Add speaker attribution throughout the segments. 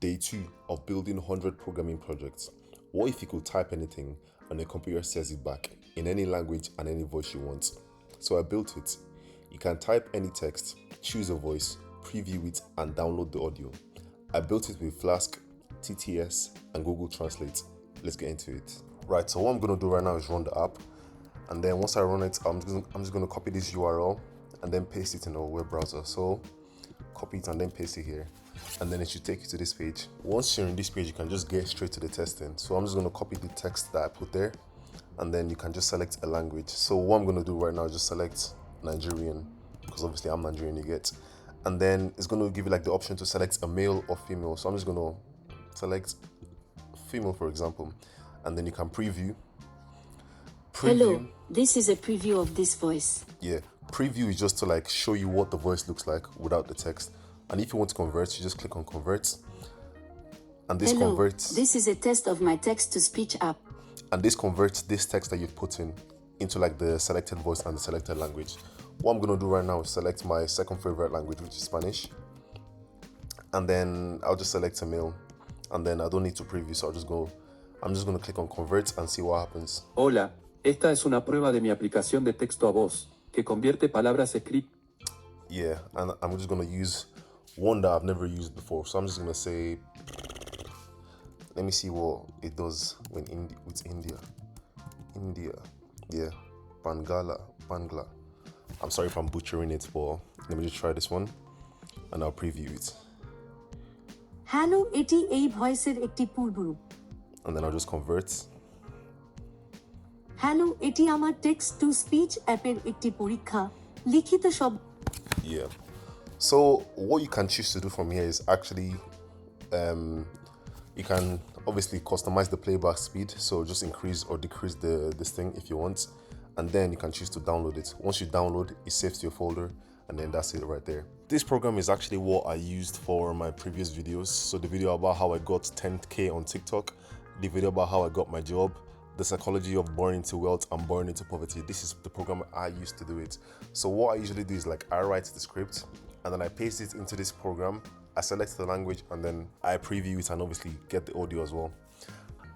Speaker 1: Day 2 of building 100 programming projects. What if you could type anything and the computer says it back in any language and any voice you want? So I built it. You can type any text, choose a voice, preview it, and download the audio. I built it with Flask, TTS, and Google Translate. Let's get into it. Right, so what I'm going to do right now is run the app. And then once I run it, I'm just going to copy this URL and then paste it in our web browser. So copy it and then paste it here. And then it should take you to this page. Once you're in this page, you can just get straight to the testing. So I'm just going to copy the text that I put there. And then you can just select a language. So what I'm going to do right now is just select Nigerian, because obviously I'm Nigerian, you get. And then it's going to give you like the option to select a male or female. So I'm just going to select female, for example. And then you can preview.
Speaker 2: Hello, this is a preview of this voice.
Speaker 1: Yeah, preview is just to like show you what the voice looks like without the text. And if you want to convert, you just click on convert. And this
Speaker 2: Hello,
Speaker 1: converts.
Speaker 2: this is a test of my text-to-speech app.
Speaker 1: And this converts this text that you've put in into like the selected voice and the selected language. What I'm going to do right now is select my second favorite language, which is Spanish. And then I'll just select a male. And then I don't need to preview, so I'm just going to click on convert and see what happens.
Speaker 3: Hola, esta es una prueba de mi aplicación de texto a voz, que convierte palabras escritas.
Speaker 1: Yeah, and I'm just going to use one that I've never used before. So I'm just going to say, let me see what it does with India. Yeah, Bangla. I'm sorry if I'm butchering it, but let me just try this one and I'll preview it.
Speaker 2: Hello, এটি এই ভয়েসের একটি পূর্বরূপ।
Speaker 1: And then I'll just convert.
Speaker 2: Hello, এটি আমার text to speech অ্যাপের একটি পরীক্ষা লিখিত শব্দ।
Speaker 1: Yeah. So what you can choose to do from here is actually you can obviously customize the playback speed, so just increase or decrease this thing if you want, and then you can choose to download it. Once you download, it saves to your folder, and then that's it right there. This program is actually what I used for my previous videos. So the video about how I got 10k on TikTok, the video about how I got my job, the psychology of born into wealth and born into poverty. This is the program I used to do it. So what I usually do is like I write the script and then I paste it into this program. I select the language and then I preview it and obviously get the audio as well.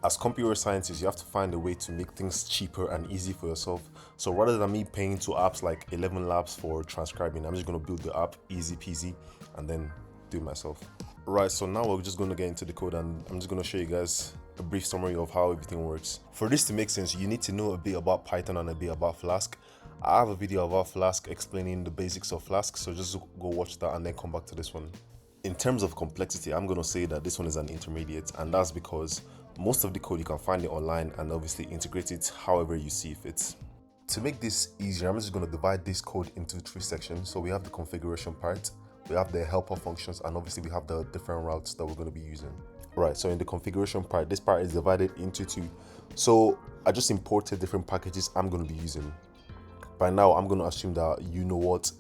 Speaker 1: As computer scientists, you have to find a way to make things cheaper and easy for yourself. So rather than me paying to apps like 11 Labs for transcribing, I'm just going to build the app easy peasy and then do it myself. Right, so now we're just going to get into the code and I'm just going to show you guys a brief summary of how everything works. For this to make sense, you need to know a bit about Python and a bit about Flask. I have a video about Flask explaining the basics of Flask, so just go watch that and then come back to this one. In terms of complexity, I'm going to say that this one is an intermediate, and that's because most of the code you can find it online and obviously integrate it however you see fit. To make this easier, I'm just going to divide this code into 3 sections. So we have the configuration part, we have the helper functions, and obviously we have the different routes that we're going to be using. Right, so in the configuration part, this part is divided into 2. So I just imported different packages I'm going to be using. By now, I'm going to assume that you know what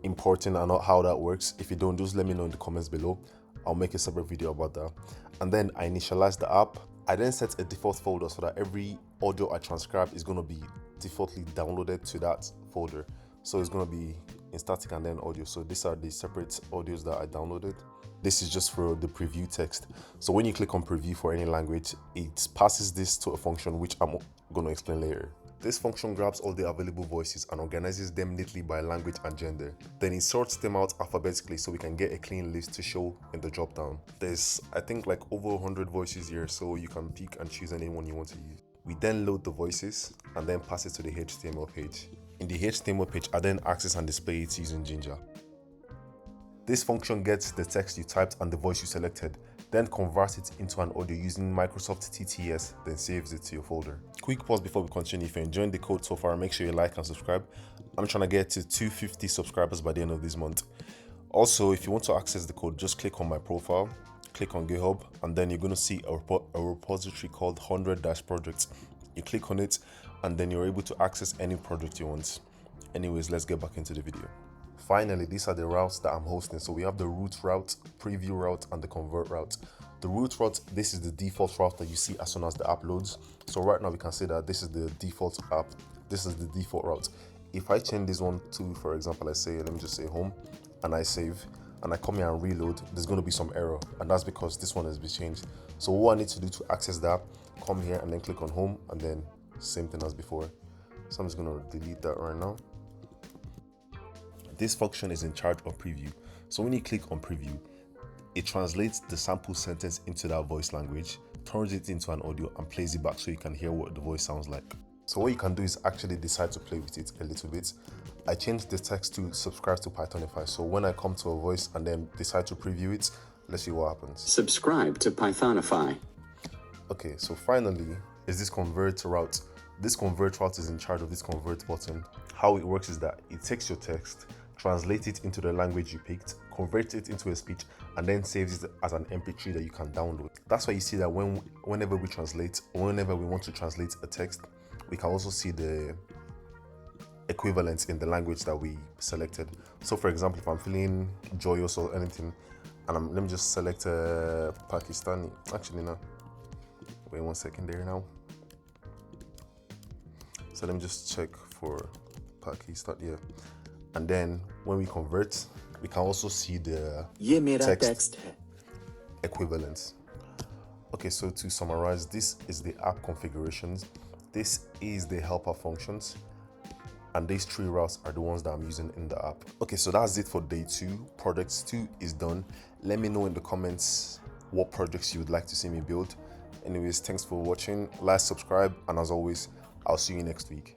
Speaker 1: importing and how that works. If you don't, just let me know in the comments below. I'll make a separate video about that. And then I initialize the app. I then set a default folder so that every audio I transcribe is going to be defaultly downloaded to that folder. So it's going to be in static and then audio. So these are the separate audios that I downloaded. This is just for the preview text. So when you click on preview for any language, it passes this to a function which I'm going to explain later. This function grabs all the available voices and organizes them neatly by language and gender. Then it sorts them out alphabetically so we can get a clean list to show in the drop down. There's, I think, like over 100 voices here, so you can pick and choose any one you want to use. We then load the voices and then pass it to the HTML page. In the HTML page, I then access and display it using Ginger. This function gets the text you typed and the voice you selected, then converts it into an audio using Microsoft TTS, then saves it to your folder. Quick pause before we continue. If you're enjoying the code so far, make sure you like and subscribe. I'm trying to get to 250 subscribers by the end of this month. Also, if you want to access the code, just click on my profile, click on GitHub, and then you're going to see a repository called 100-projects. You click on it, and then you're able to access any project you want. Anyways, let's get back into the video. Finally, these are the routes that I'm hosting. So we have the root route, preview route, and the convert route. The root route, this is the default route that you see as soon as the app loads. So right now we can say that this is the default app. This is the default route. If I change this one to, for example, I say, let me just say home, and I save, and I come here and reload, there's going to be some error, and that's because this one has been changed. So what I need to do to access that, come here and then click on home, and then same thing as before. So I'm just going to delete that right now. This function is in charge of preview. So when you click on preview, it translates the sample sentence into that voice language, turns it into an audio, and plays it back so you can hear what the voice sounds like. So what you can do is actually decide to play with it a little bit. I changed the text to subscribe to Pythonify. So when I come to a voice and then decide to preview it, let's see what happens.
Speaker 4: Subscribe to Pythonify.
Speaker 1: Okay, so finally is this convert route. This convert route is in charge of this convert button. How it works is that it takes your text, translates it into the language you picked, converts it into a speech, and then saves it as an MP3 that you can download. That's why you see that whenever we translate, or whenever we want to translate a text, we can also see the equivalents in the language that we selected. So for example, if I'm feeling joyous or anything, and let me just select Pakistani. Actually, no. Wait 1 second there now. So let me just check for Pakistan, yeah. And then when we convert, we can also see the text equivalents. Okay, so to summarize, this is the app configurations, this is the helper functions, and these 3 routes are the ones that I'm using in the app. Okay, so that's it for day 2. Project 2 is done. Let me know in the comments what projects you would like to see me build. Anyways, thanks for watching. Like, subscribe, and as always, I'll see you next week.